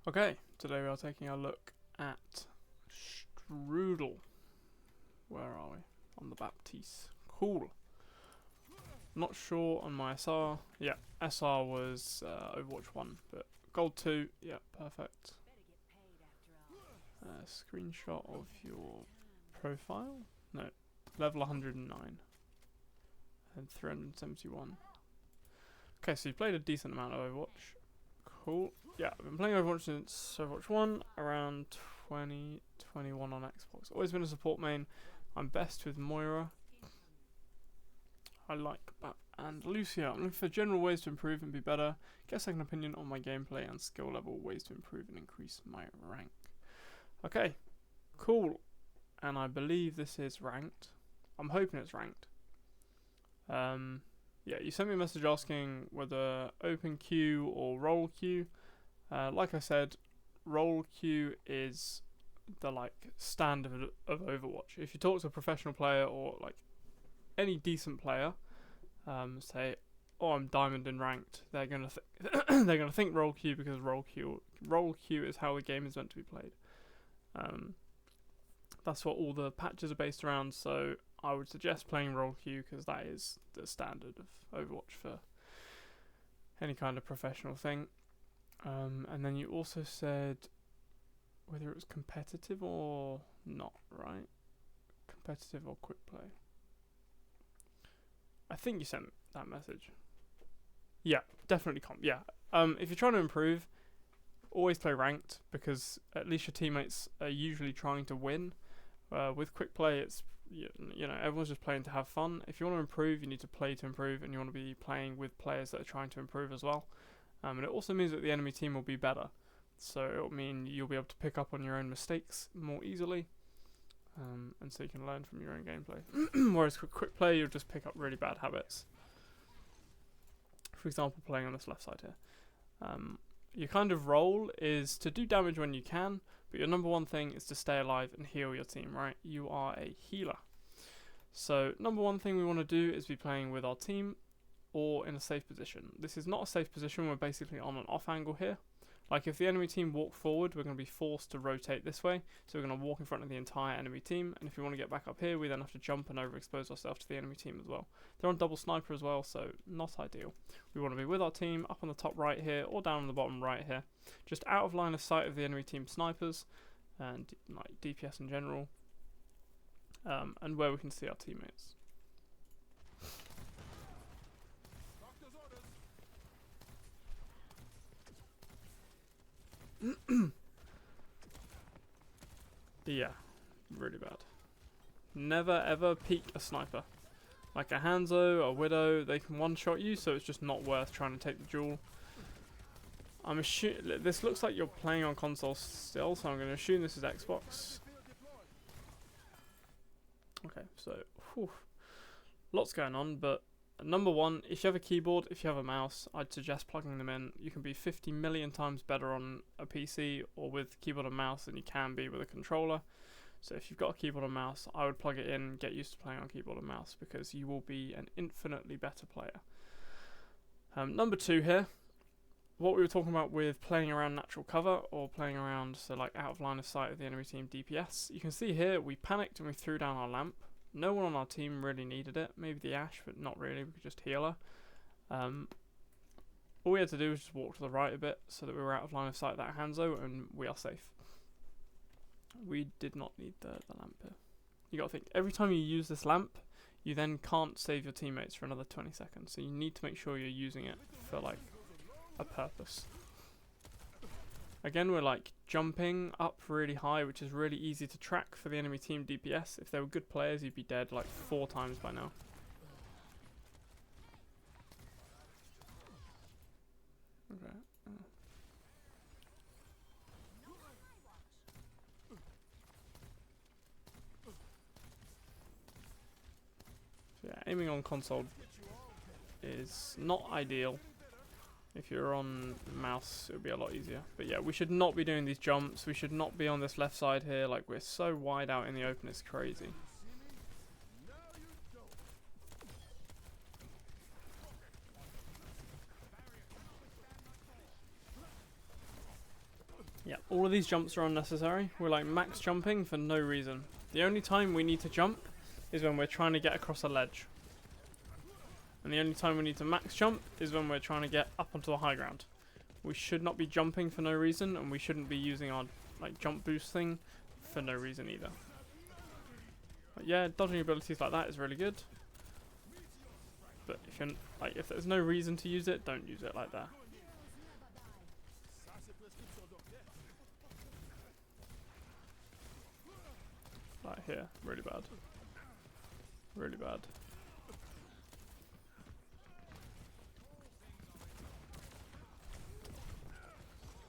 Okay, today we are taking a look at Strudel. Where are we? On the Baptiste. Cool. Not sure on my SR. Yeah, SR was Overwatch 1, but Gold 2, yeah, perfect. Screenshot of your profile? No, level 109 and 371. Okay, so you played a decent amount of Overwatch. Cool. Yeah, I've been playing Overwatch since Overwatch 1, around 2021 on Xbox. Always been a support main. I'm best with Moira. I like Bat and Lucia. I'm looking for general ways to improve and be better. Get a second opinion on my gameplay and skill level. Ways to improve and increase my rank. Okay, cool. And I believe this is ranked. I'm hoping it's ranked. Yeah, you sent me a message asking whether open queue or roll queue. Like I said, roll queue is the standard of Overwatch. If you talk to a professional player or like any decent player, say, "Oh, I'm diamond and ranked," they're gonna they're gonna think roll queue because roll queue is how the game is meant to be played. That's what all the patches are based around. So I would suggest playing roll queue because that is the standard of Overwatch for any kind of professional thing. And then you also said whether it was competitive or not, right? Competitive or quick play. I think you sent that message. Yeah, definitely comp. Yeah. If you're trying to improve, always play ranked because at least your teammates are usually trying to win. With quick play, it's you know, everyone's just playing to have fun. If you want to improve, you need to play to improve, and you want to be playing with players that are trying to improve as well. And it also means that the enemy team will be better. So it'll mean you'll be able to pick up on your own mistakes more easily, and so you can learn from your own gameplay. Whereas with quick play, you'll just pick up really bad habits. For example, playing on this left side here. Your kind of role is to do damage when you can, but your number one thing is to stay alive and heal your team, right? You are a healer. So number one thing we want to do is be playing with our team or in a safe position. This is not a safe position, we're basically on an off angle here. Like if the enemy team walk forward, we're going to be forced to rotate this way. So we're going to walk in front of the entire enemy team, and if we want to get back up here, we then have to jump and overexpose ourselves to the enemy team as well. They're on double sniper as well, so not ideal. We want to be with our team up on the top right here, or down on the bottom right here. Just out of line of sight of the enemy team snipers, and like DPS in general, and where we can see our teammates. Yeah, really bad. Never ever peek a sniper. Like a Hanzo, a Widow, they can one-shot you, so it's just not worth trying to take the duel. I'm assuming this looks like you're playing on console still, so I'm going to assume this is Xbox. Okay, so lots going on, but number one, if you have a keyboard, if you have a mouse, I'd suggest plugging them in. You can be 50 million times better on a PC or with keyboard and mouse than you can be with a controller. So if you've got a keyboard and mouse, I would plug it in, get used to playing on keyboard and mouse because you will be an infinitely better player. Number two here, what we were talking about with playing around natural cover or playing around, so like out of line of sight of the enemy team DPS. You can see here we panicked and we threw down our lamp. No one on our team really needed it. Maybe the Ashe, but not really. We could just heal her. All we had to do was just walk to the right a bit so that we were out of line of sight of that Hanzo, and we are safe. We did not need the lamp here. You gotta think, every time you use this lamp, you then can't save your teammates for another 20 seconds. So you need to make sure you're using it for like a purpose. Again, we're like jumping up really high, which is really easy to track for the enemy team DPS. If they were good players, you'd be dead like 4 times by now. Okay. So yeah, aiming on console is not ideal. If you're on mouse, it would be a lot easier. But yeah, we should not be doing these jumps. We should not be on this left side here. Like, we're so wide out in the open, it's crazy. Yeah, all of these jumps are unnecessary. We're like max jumping for no reason. The only time we need to jump is when we're trying to get across a ledge. And the only time we need to max jump is when we're trying to get up onto the high ground. We should not be jumping for no reason, and we shouldn't be using our like jump boost thing for no reason either. But yeah, dodging abilities like that is really good. But if you're like, if there's no reason to use it, don't use it like that. Like here, really bad. Really bad.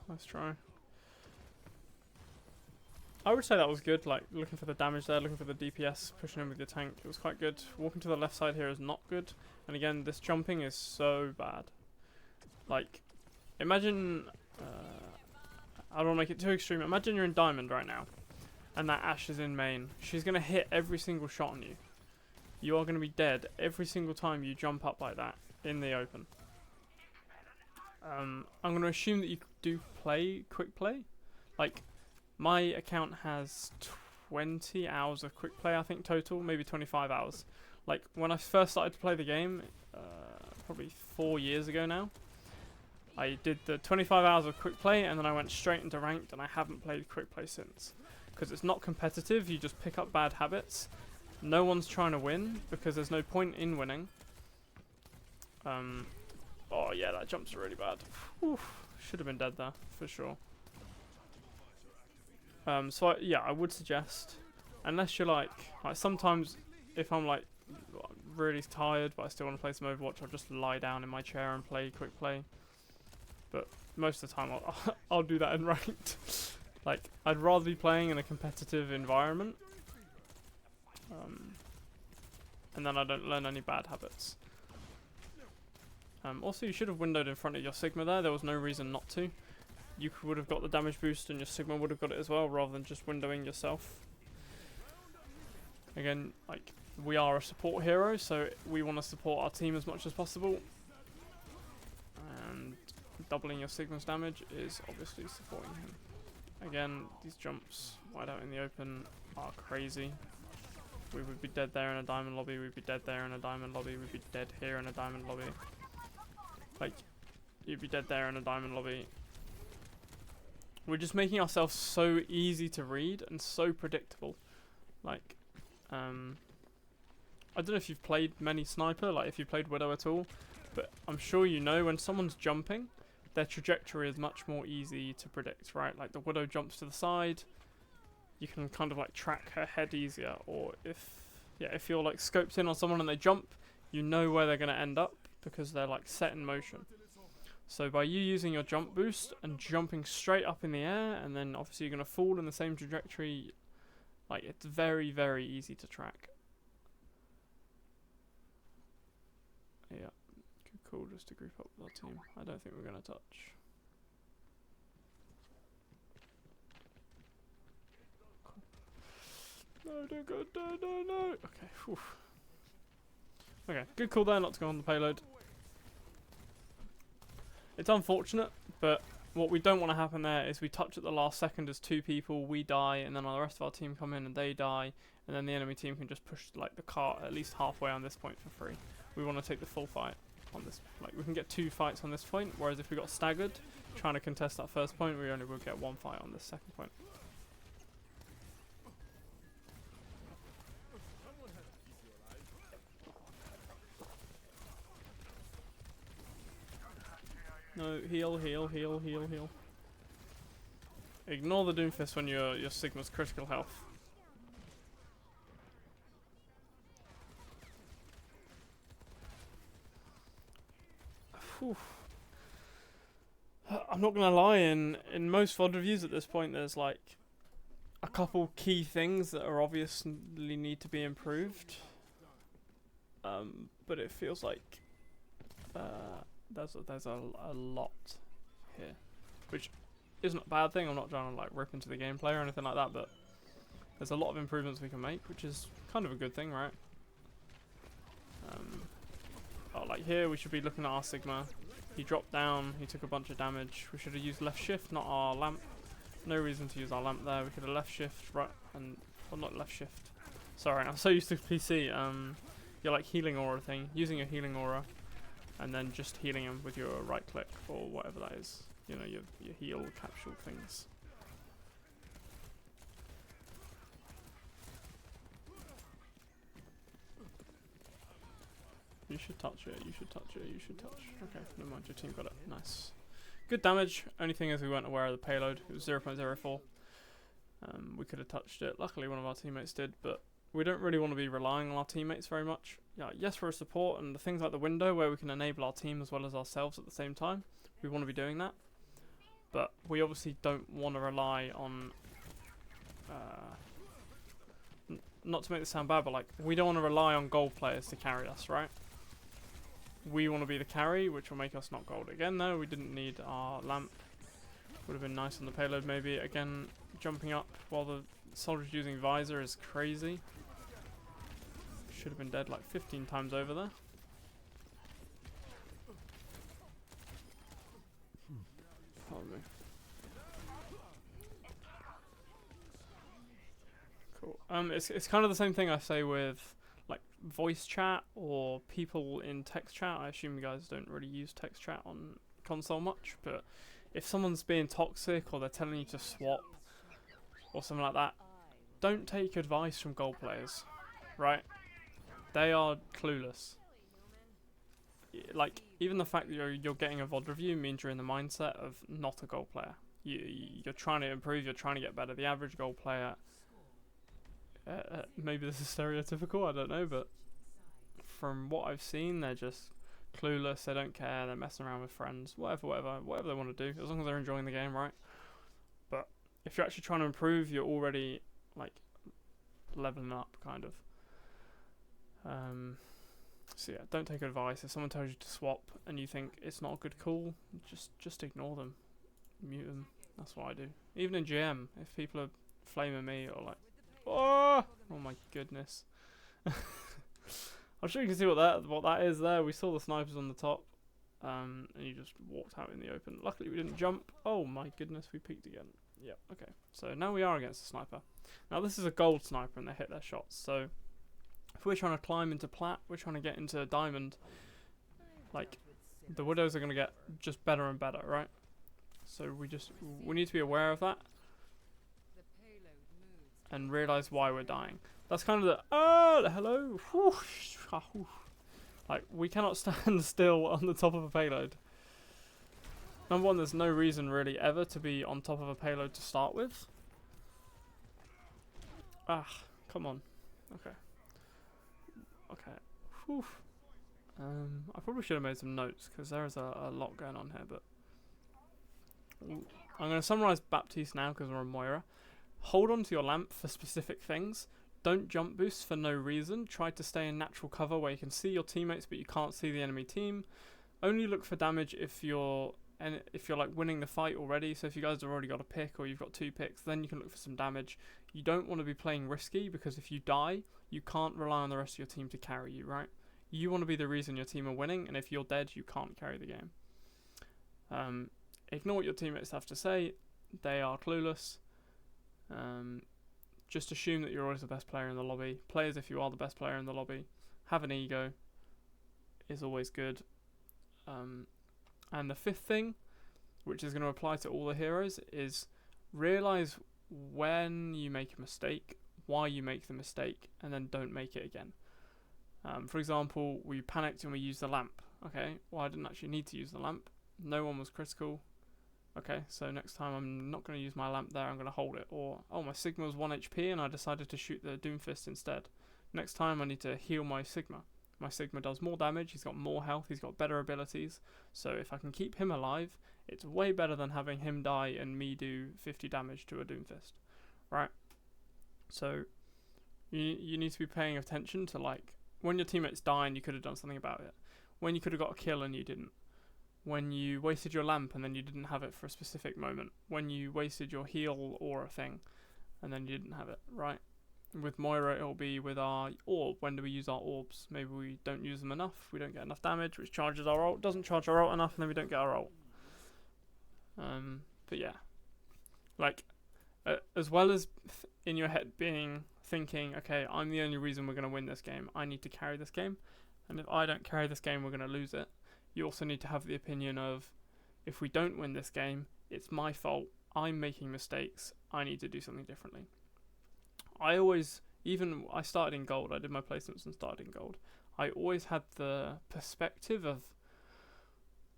Nice try. I would say that was good, like looking for the damage there, looking for the DPS, pushing in with your tank. It was quite good. Walking to the left side here is not good. And again, this jumping is so bad. Like, imagine, I don't want to make it too extreme. Imagine you're in Diamond right now, and that Ashe is in main. She's going to hit every single shot on you. You are going to be dead every single time you jump up like that in the open. I'm going to assume that you do play quick play. Like, my account has 20 hours of quick play, I think, total, maybe 25 hours. Like, when I first started to play the game, probably 4 years ago now, I did the 25 hours of quick play, and then I went straight into ranked, and I haven't played quick play since. Because it's not competitive, you just pick up bad habits. No one's trying to win, because there's no point in winning. Oh yeah, that jump's really bad. Should have been dead there, for sure. So yeah, I would suggest, unless you're like sometimes if I'm like really tired but I still want to play some Overwatch, I'll just lie down in my chair and play quick play. But most of the time I'll do that in ranked. Like, I'd rather be playing in a competitive environment, and then I don't learn any bad habits. Also, you should have windowed in front of your Sigma there. There was no reason not to. You would have got the damage boost and your Sigma would have got it as well, rather than just windowing yourself. Again, like, we are a support hero, so we want to support our team as much as possible. And doubling your Sigma's damage is obviously supporting him. Again, these jumps wide out in the open are crazy. We would be dead there in a diamond lobby, we'd be dead there in a diamond lobby, we'd be dead here in a diamond lobby. Like, you'd be dead there in a diamond lobby. We're just making ourselves so easy to read and so predictable. Like, I don't know if you've played many Sniper, like if you played Widow at all, but I'm sure you know when someone's jumping, their trajectory is much more easy to predict, right? Like the Widow jumps to the side, you can kind of like track her head easier, or if you're like scoped in on someone and they jump, you know where they're going to end up because they're like set in motion. So by you using your jump boost and jumping straight up in the air, and then obviously you're going to fall in the same trajectory, like it's very, very easy to track. Yeah, cool, just to group up with our team. I don't think we're going to touch. No, don't go, no. Okay, whew. Okay, good call there not to go on the payload. It's unfortunate, but what we don't want to happen there is we touch at the last second as two people, we die, and then the rest of our team come in and they die, and then the enemy team can just push like the cart at least halfway on this point for free. We want to take the full fight on this. Like, we can get 2 fights on this point, whereas if we got staggered trying to contest that first point, we only will get 1 fight on this second point. No, heal. Ignore the Doomfist when your Sigma's critical health. Whew. I'm not gonna lie, in most VOD reviews at this point there's like a couple key things that are obviously need to be improved. But it feels like there's a lot here, which isn't a bad thing. I'm not trying to like rip into the gameplay or anything like that, but there's a lot of improvements we can make, which is kind of a good thing, right? Like here we should be looking at our Sigma. He dropped down, he took a bunch of damage. We should have used left shift, not our lamp. No reason to use our lamp there. We could have left shift, right, and well, not left shift. Sorry, I'm so used to PC. Your like healing aura thing, using your healing aura, and then just healing him with your right click or whatever that is. You know, your heal capsule things. You should touch it. You should touch it. You should touch. Okay, never mind. Your team got it. Nice. Good damage. Only thing is we weren't aware of the payload. It was 0.04. We could have touched it. Luckily, one of our teammates did, but we don't really want to be relying on our teammates very much. Yeah, yes, we're a support, and the things like the window where we can enable our team as well as ourselves at the same time, we want to be doing that. But we obviously don't want to rely on... not to make this sound bad, but like we don't want to rely on gold players to carry us, right? We want to be the carry, which will make us not gold. Again, though, we didn't need our lamp. Would have been nice on the payload, maybe. Again, jumping up while the soldier's using visor is crazy. Should have been dead like 15 times over there. Pardon me. Cool. It's kind of the same thing I say with like voice chat or people in text chat. I assume you guys don't really use text chat on console much, but if someone's being toxic or they're telling you to swap or something like that, don't take advice from gold players, right? They are clueless. Like, even the fact that you're getting a VOD review means you're in the mindset of not a gold player. You're trying to improve, you're trying to get better. The average gold player, maybe this is stereotypical, I don't know, but from what I've seen, they're just clueless, they don't care, they're messing around with friends, whatever they want to do, as long as they're enjoying the game, right? But if you're actually trying to improve, you're already, like, leveling up, kind of. So yeah, don't take advice. If someone tells you to swap and you think it's not a good call, just ignore them, mute them. That's what I do. Even in GM, if people are flaming me or like, oh my goodness. I'm sure you can see what that is there. We saw the snipers on the top, and you just walked out in the open. Luckily we didn't jump. Oh my goodness, we peeked again. Yep. Okay. So now we are against a sniper. Now this is a gold sniper, and they hit their shots. So if we're trying to climb into plat, we're trying to get into diamond, like, the widows are going to get just better and better, right? So we need to be aware of that and realise why we're dying. That's kind of the, hello, like, we cannot stand still on the top of a payload. Number one, there's no reason really ever to be on top of a payload to start with. Come on. Okay. Okay. Whew. I probably should have made some notes because there is a lot going on here, but I'm going to summarise Baptiste now because we're on Moira. Hold on to your lamp for specific things. Don't jump boost for no reason. Try to stay in natural cover where you can see your teammates but you can't see the enemy team. Only look for damage if you're like winning the fight already. So if you guys have already got a pick or you've got 2 picks, then you can look for some damage. You don't want to be playing risky because if you die, you can't rely on the rest of your team to carry you, right? You want to be the reason your team are winning, and if you're dead, you can't carry the game. Ignore what your teammates have to say. They are clueless. Just assume that you're always the best player in the lobby. Play as if you are the best player in the lobby. Have an ego. Is always good. And the 5th thing, which is going to apply to all the heroes, is realise when you make a mistake, why you make the mistake, and then don't make it again. For example, we panicked and we used the lamp. Okay, well, I didn't actually need to use the lamp. No one was critical. Okay, so next time I'm not going to use my lamp there, I'm going to hold it. Or, oh, my Sigma was 1 HP and I decided to shoot the Doomfist instead. Next time I need to heal my Sigma. My Sigma does more damage, he's got more health, he's got better abilities. So if I can keep him alive, it's way better than having him die and me do 50 damage to a Doomfist. Right? So you need to be paying attention to, like, when your teammates die and you could have done something about it. When you could have got a kill and you didn't. When you wasted your lamp and then you didn't have it for a specific moment. When you wasted your heal aura thing and then you didn't have it, right? With Moira, it'll be with our orb. When do we use our orbs? Maybe we don't use them enough. We don't get enough damage, which charges our ult. Doesn't charge our ult enough, and then we don't get our ult. But yeah, like, as well as in your head thinking, okay, I'm the only reason we're going to win this game. I need to carry this game, and if I don't carry this game, we're going to lose it. You also need to have the opinion of, if we don't win this game, it's my fault. I'm making mistakes. I need to do something differently. I started in gold. I did my placements and started in gold. I always had the perspective of,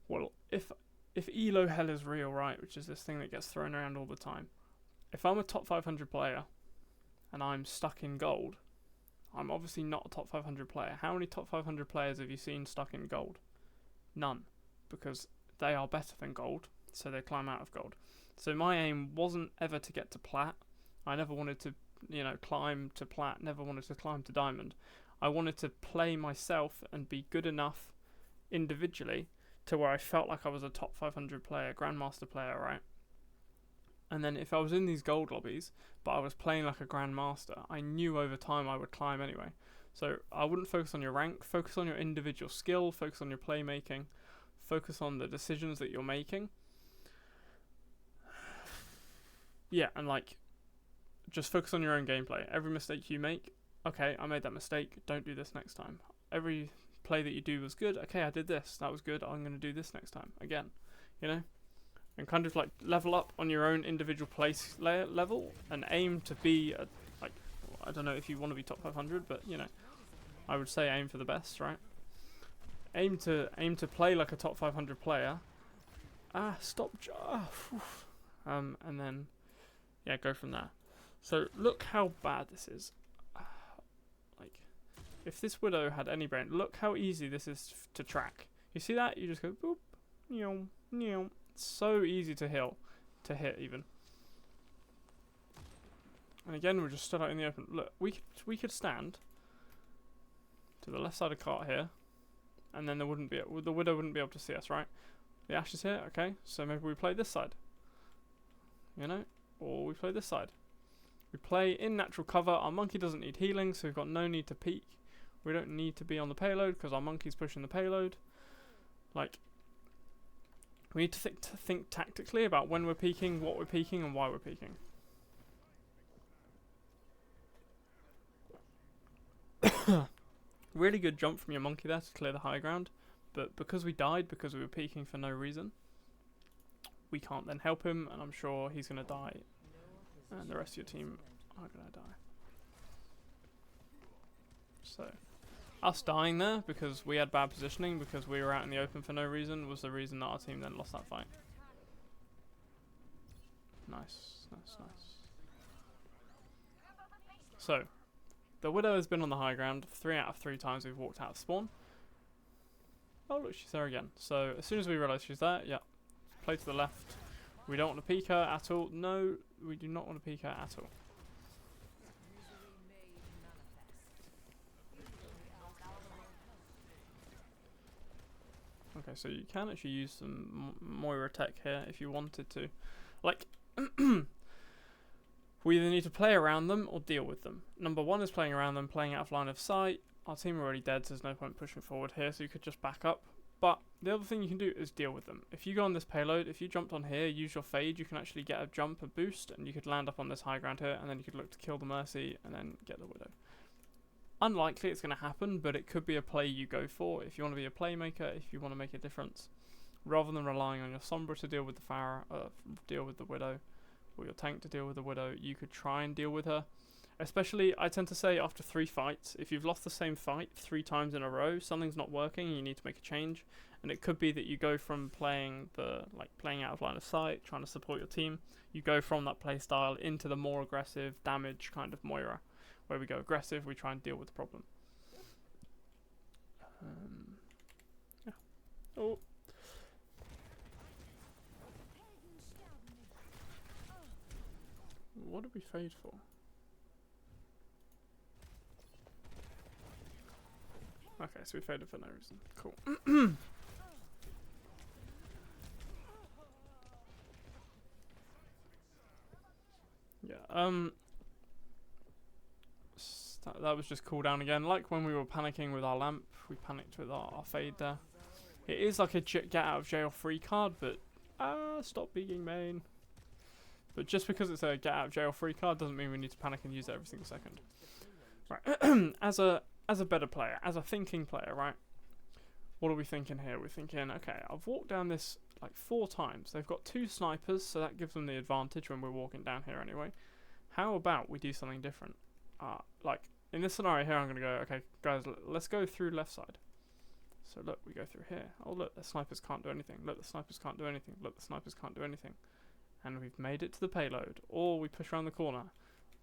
well, if Elo hell is real, right, which is this thing that gets thrown around all the time. If I'm a top 500 player and I'm stuck in gold, I'm obviously not a top 500 player. How many top 500 players have you seen stuck in gold? None, because they are better than gold, so they climb out of gold. So my aim wasn't ever to get to plat. I never wanted to, climb to plat, never wanted to climb to diamond. I wanted to play myself and be good enough individually to where I felt like I was a top 500 player, grandmaster player, right? And then if I was in these gold lobbies, but I was playing like a grandmaster, I knew over time I would climb anyway. So I wouldn't focus on your rank, focus on your individual skill, focus on your playmaking, focus on the decisions that you're making. Yeah, and just focus on your own gameplay. Every mistake you make, okay, I made that mistake, don't do this next time. Every play that you do was good, okay, I did this, that was good, I'm going to do this next time, again, and kind of level up on your own individual place level and aim to be, I don't know if you want to be top 500, but, I would say aim for the best, right? Aim to play like a top 500 player. And then, yeah, go from there. So look how bad this is. If this Widow had any brain, look how easy this is to track. You see that? You just go boop, neom, neom. It's so easy to hit even. And again, we're just stood out in the open. Look, we could stand to the left side of cart here, and then the Widow wouldn't be able to see us, right? The Ashe is here, okay. So maybe we play this side, or we play this side. We play in natural cover. Our monkey doesn't need healing, so we've got no need to peek. We don't need to be on the payload because our monkey's pushing the payload. We need to think tactically about when we're peeking, what we're peeking, and why we're peeking. Really good jump from your monkey there to clear the high ground, but because we died because we were peeking for no reason, we can't then help him, and I'm sure he's going to die, and the rest of your team are going to die. So, us dying there because we had bad positioning, because we were out in the open for no reason, was the reason that our team then lost that fight. Nice, nice, nice. So, the Widow has been on the high ground 3 out of 3 times we've walked out of spawn. Oh look, she's there again. So, as soon as we realise she's there, yeah, play to the left. We don't want to peek her at all. No, we do not want to peek her at all. Okay, so you can actually use some Moira tech here if you wanted to. We either need to play around them or deal with them. Number one is playing around them, playing out of line of sight. Our team are already dead, so there's no point pushing forward here, so you could just back up. But the other thing you can do is deal with them. If you go on this payload, if you jumped on here, use your fade, you can actually get a jump, a boost, and you could land up on this high ground here, and then you could look to kill the Mercy, and then get the Widow. Unlikely it's going to happen, but it could be a play you go for if you want to be a playmaker, if you want to make a difference. Rather than relying on your Sombra to deal with the Pharah, deal with the Widow, or your tank to deal with the Widow, you could try and deal with her. Especially, I tend to say after 3 fights, if you've lost the same fight 3 times in a row, something's not working, you need to make a change. And it could be that you go from playing out of line of sight, trying to support your team, you go from that play style into the more aggressive, damage kind of Moira, where we go aggressive, we try and deal with the problem. Yeah. Oh. What did we fade for? Okay, so we faded for no reason. Cool. Yeah, that was just cooldown again. Like when we were panicking with our lamp, we panicked with our fade there. It is like a get out of jail free card, but stop being main. But just because it's a get out of jail free card doesn't mean we need to panic and use it every single second. Right. as a better player, as a thinking player, right? What are we thinking here? We're thinking, okay, I've walked down this like 4 times. They've got 2 snipers, so that gives them the advantage when we're walking down here anyway. How about we do something different? Like in this scenario here, I'm gonna go, okay, guys, let's go through left side. So look, we go through here. Oh look, the snipers can't do anything. Look, the snipers can't do anything. Look, the snipers can't do anything. And we've made it to the payload. Or we push around the corner.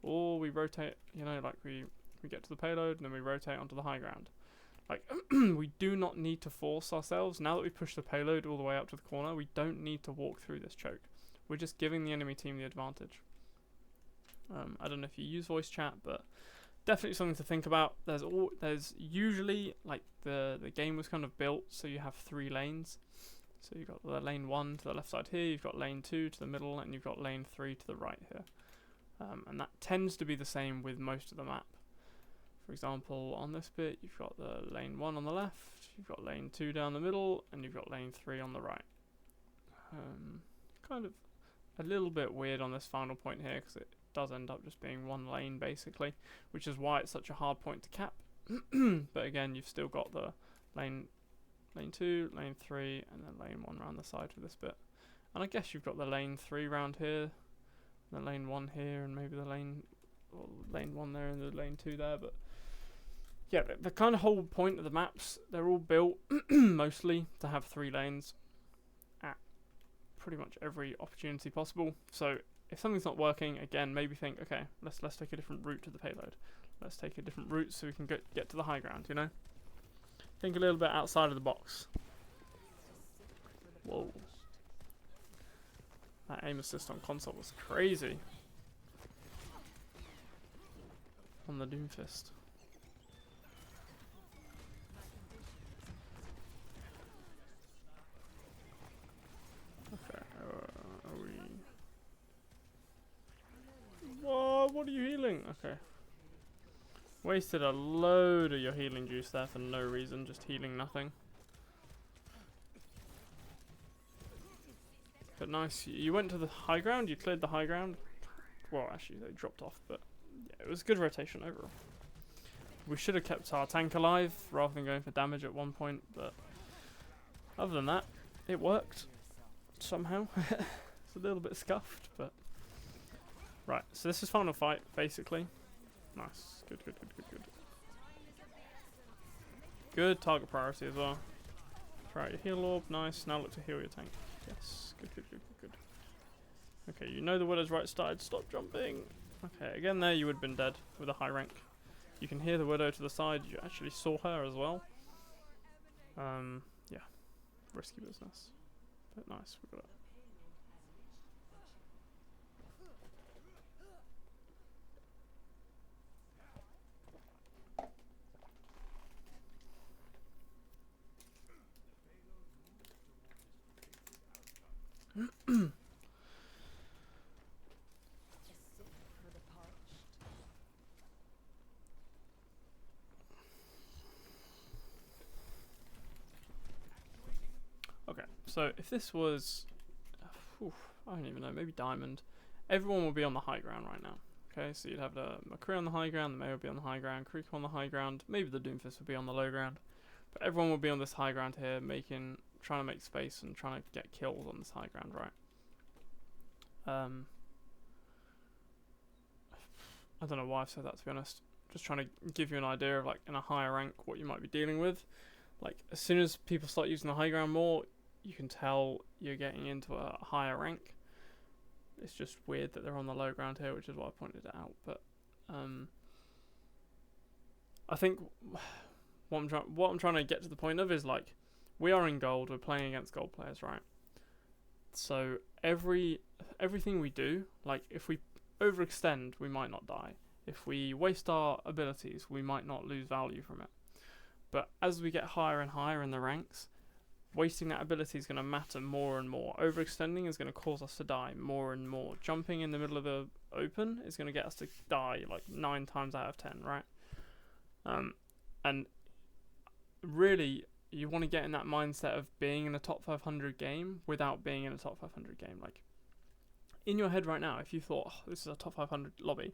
Or we rotate, you know, like we get to the payload and then we rotate onto the high ground. Like, we do not need to force ourselves. Now that we've pushed the payload all the way up to the corner, we don't need to walk through this choke. We're just giving the enemy team the advantage. I don't know if you use voice chat, but definitely something to think about. There's usually, like, the game was kind of built so you have 3 lanes. So you've got the lane 1 to the left side here, you've got lane 2 to the middle, and you've got lane 3 to the right here. And that tends to be the same with most of the map. For example, on this bit, you've got the lane 1 on the left, you've got lane 2 down the middle, and you've got lane 3 on the right. Kind of a little bit weird on this final point here, because it does end up just being 1 lane, basically, which is why it's such a hard point to cap. But again, you've still got the lane 2, lane 3, and then lane 1 around the side for this bit. And I guess you've got the lane 3 round here, the lane 1 here, and maybe the lane 1 there and the lane 2 there, but yeah, the kind of whole point of the maps, they're all built mostly to have 3 lanes at pretty much every opportunity possible. So if something's not working, again, maybe think, okay, let's take a different route to the payload. Let's take a different route so we can get to the high ground, you know? Think a little bit outside of the box. Whoa. That aim assist on console was crazy. On the Doomfist. Okay, are we... Whoa, what are you healing? Okay. Wasted a load of your healing juice there for no reason, just healing nothing. But nice, you went to the high ground, you cleared the high ground. Well, actually they dropped off, but yeah, it was good rotation overall. We should have kept our tank alive rather than going for damage at one point, but other than that, it worked somehow. It's a little bit scuffed, but right. So this is final fight, basically. Nice, good. Good target priority as well. Try out your heal orb, nice. Now look to heal your tank. Yes, good. Okay, you know the Widow's right side. Stop jumping. Okay, again there you would have been dead with a high rank. You can hear the Widow to the side. You actually saw her as well. Yeah, risky business, but nice. We got it. Okay, so if this was, I don't even know, maybe Diamond, everyone will be on the high ground right now. Okay, so you'd have the McCree on the high ground, the May would be on the high ground, Creek on the high ground, maybe the Doomfist would be on the low ground, but everyone will be on this high ground here, trying to make space and trying to get kills on this high ground, right? I don't know why I've said that, to be honest. Just trying to give you an idea of, like, in a higher rank what you might be dealing with. Like, as soon as people start using the high ground more, you can tell you're getting into a higher rank. It's just weird that they're on the low ground here, which is why I pointed it out. But I think what I'm trying to get to the point of is, like, we are in gold. We're playing against gold players, right? So everything we do, like, if we overextend, we might not die. If we waste our abilities, we might not lose value from it. But as we get higher and higher in the ranks, wasting that ability is going to matter more and more. Overextending is going to cause us to die more and more. Jumping in the middle of the open is going to get us to die like 9 times out of 10, right? And really, you want to get in that mindset of being in a top 500 game without being in a top 500 game. Like, in your head right now, if you thought, oh, this is a top 500 lobby,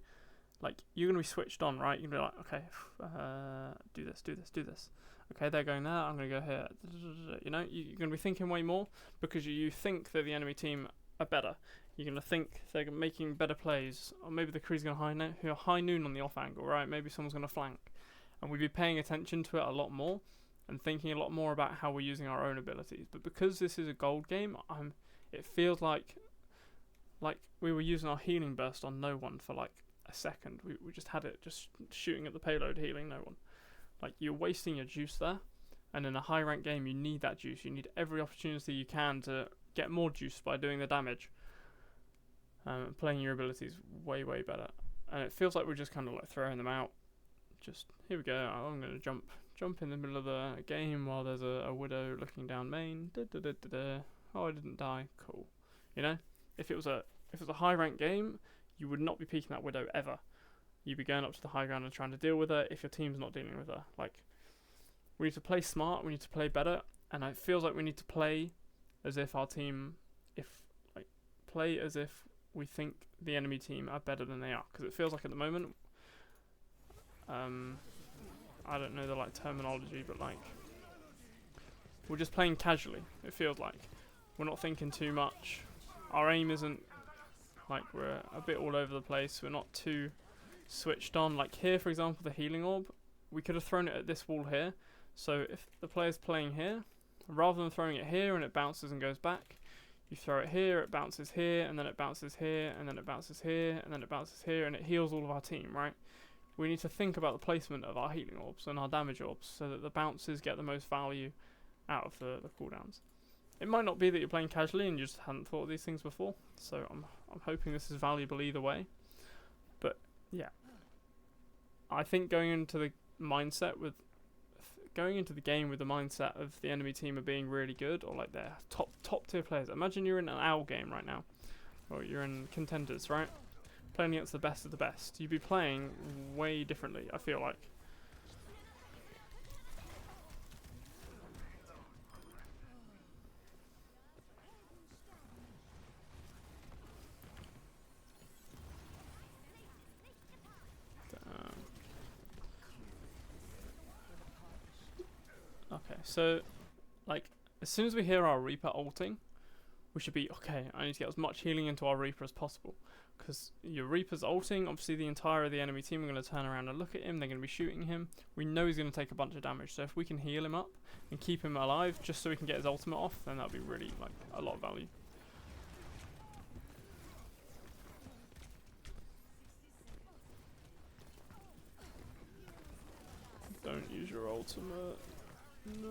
like, you're going to be switched on, right? You're going to be like, okay, do this, do this, do this. Okay, they're going there, I'm going to go here. You know, you're going to be thinking way more because you think that the enemy team are better. You're going to think they're making better plays, or maybe the crew's going to high noon on the off angle, right? Maybe someone's going to flank. And we'd be paying attention to it a lot more and thinking a lot more about how we're using our own abilities. But because this is a gold game, it feels like we were using our healing burst on no one for like a second. We just had it just shooting at the payload, healing no one. Like, you're wasting your juice there, and in a high rank game you need that juice. You need every opportunity you can to get more juice by doing the damage. Playing your abilities way better, and it feels like we're just kind of like throwing them out. Just, here we go, I'm going to jump in the middle of the game while there's a widow looking down main. Oh, I didn't die, cool. You know, if it was a high rank game, you would not be peeking that widow ever. You'd be going up to the high ground and trying to deal with her if your team's not dealing with her. Like, we need to play smart, we need to play better, and it feels like we need to play as if our team, play as if we think the enemy team are better than they are. Because it feels like at the moment, I don't know the like terminology, but like, we're just playing casually. It feels like we're not thinking too much. Our aim isn't like, we're a bit all over the place. We're not too switched on. Like here, for example, the healing orb, we could have thrown it at this wall here. So if the player's playing here, rather than throwing it here and it bounces and goes back, you throw it here, it bounces here, and then it bounces here, and then it bounces here, and then it bounces here, and it heals all of our team, right? We need to think about the placement of our healing orbs and our damage orbs so that the bounces get the most value out of the cooldowns. It might not be that you're playing casually and you just hadn't thought of these things before, so I'm hoping this is valuable either way. But yeah, I think going into the game with the mindset of the enemy team are being really good, or like they're top tier players. Imagine you're in an OWL game right now, or you're in Contenders, right? Playing against the best of the best. You'd be playing way differently, I feel like. Okay, so like as soon as we hear our Reaper ulting, we should be okay. I need to get as much healing into our Reaper as possible, because your Reaper's ulting. Obviously, the entire of the enemy team are going to turn around and look at him. They're going to be shooting him. We know he's going to take a bunch of damage. So if we can heal him up and keep him alive, just so we can get his ultimate off, then that'll be really like a lot of value. Don't use your ultimate. No.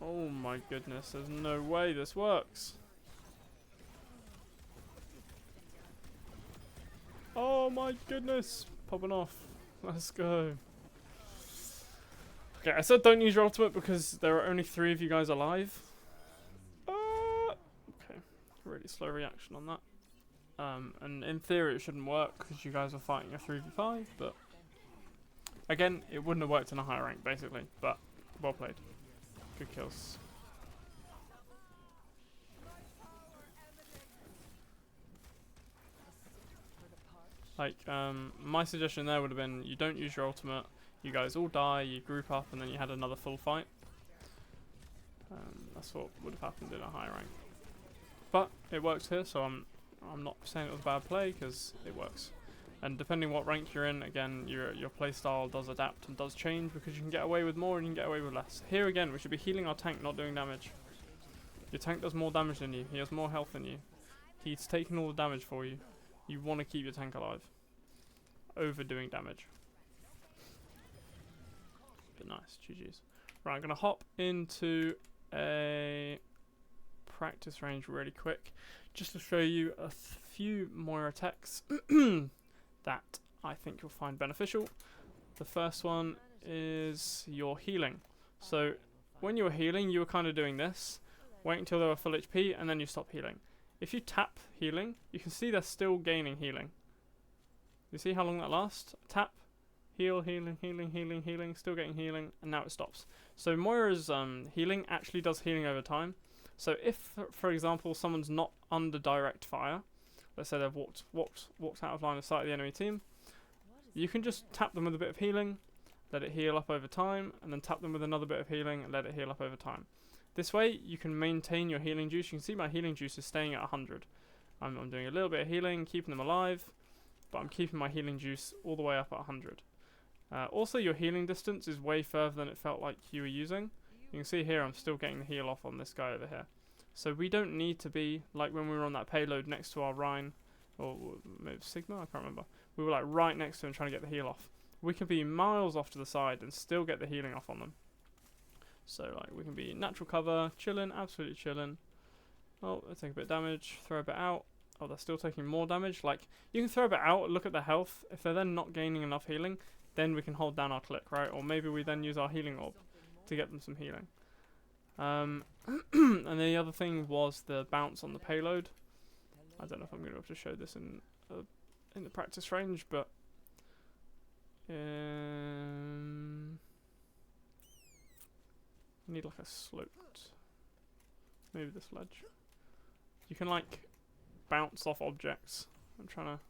Oh my goodness, there's no way this works. Oh my goodness, popping off. Let's go. Okay, I said don't use your ultimate because there are only 3 of you guys alive. Okay, really slow reaction on that. And in theory it shouldn't work because you guys are fighting a 3v5, but again, it wouldn't have worked in a higher rank basically, but well played. Good kills. Like, my suggestion there would have been you don't use your ultimate, you guys all die, you group up, and then you had another full fight. That's what would have happened in a high rank. But it works here, so I'm not saying it was a bad play, because it works. And depending what rank you're in, again, your playstyle does adapt and does change, because you can get away with more and you can get away with less. Here again, we should be healing our tank, not doing damage. Your tank does more damage than you. He has more health than you. He's taking all the damage for you. You want to keep your tank alive. Overdoing damage. But nice, GG's. Right, I'm going to hop into a practice range really quick, just to show you a few Moira techs that I think you'll find beneficial. The first one is your healing. So when you were healing, you were kind of doing this. Wait until they were full HP and then you stop healing. If you tap healing, you can see they're still gaining healing. You see how long that lasts? Tap, heal, healing, healing, healing, healing, still getting healing, and now it stops. So Moira's healing actually does healing over time. So if, for example, someone's not under direct fire, let's say they've walked out of line of sight of the enemy team, you can just tap them with a bit of healing, let it heal up over time, and then tap them with another bit of healing and let it heal up over time. This way you can maintain your healing juice. You can see my healing juice is staying at 100. I'm doing a little bit of healing, keeping them alive, but I'm keeping my healing juice all the way up at 100. Also, your healing distance is way further than it felt like you were using. You can see here I'm still getting the heal off on this guy over here. So we don't need to be like when we were on that payload next to our Rhine, or maybe Sigma, I can't remember. We were like right next to him trying to get the heal off. We can be miles off to the side and still get the healing off on them. So like we can be natural cover, chilling, absolutely chilling. Oh, they take a bit of damage, throw a bit out. Oh, they're still taking more damage. Like, you can throw a bit out, look at their health. If they're then not gaining enough healing, then we can hold down our click, right? Or maybe we then use our healing orb to get them some healing. And the other thing was the bounce on the payload. I don't know if I'm going to be able to show this in the practice range, but need like a sloped, maybe this ledge. You can like bounce off objects. I'm trying to.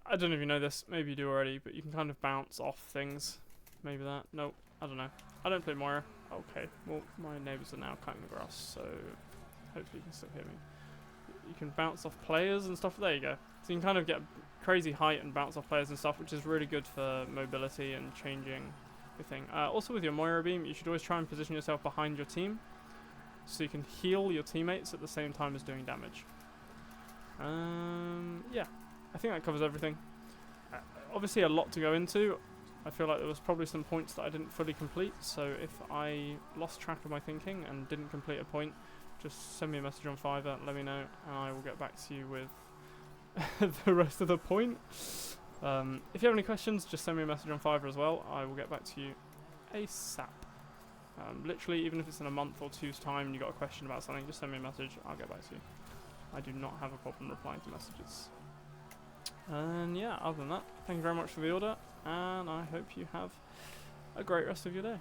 I don't know if you know this. Maybe you do already, but you can kind of bounce off things. Maybe that. Nope. I don't know. I don't play Moira. Okay. Well, my neighbours are now cutting the grass, so hopefully you can still hear me. You can bounce off players and stuff. There you go. So you can kind of get crazy height and bounce off players and stuff, which is really good for mobility and changing your thing. Also with your Moira beam, you should always try and position yourself behind your team, so you can heal your teammates at the same time as doing damage. Yeah, I think that covers everything. Obviously a lot to go into. I feel like there was probably some points that I didn't fully complete, so if I lost track of my thinking and didn't complete a point, just send me a message on Fiverr, let me know, and I will get back to you with the rest of the point. If you have any questions, just send me a message on Fiverr as well. I will get back to you ASAP. Literally, even if it's in a month or two's time and you've got a question about something, just send me a message, I'll get back to you. I do not have a problem replying to messages. And yeah, other than that, thank you very much for the order, and I hope you have a great rest of your day.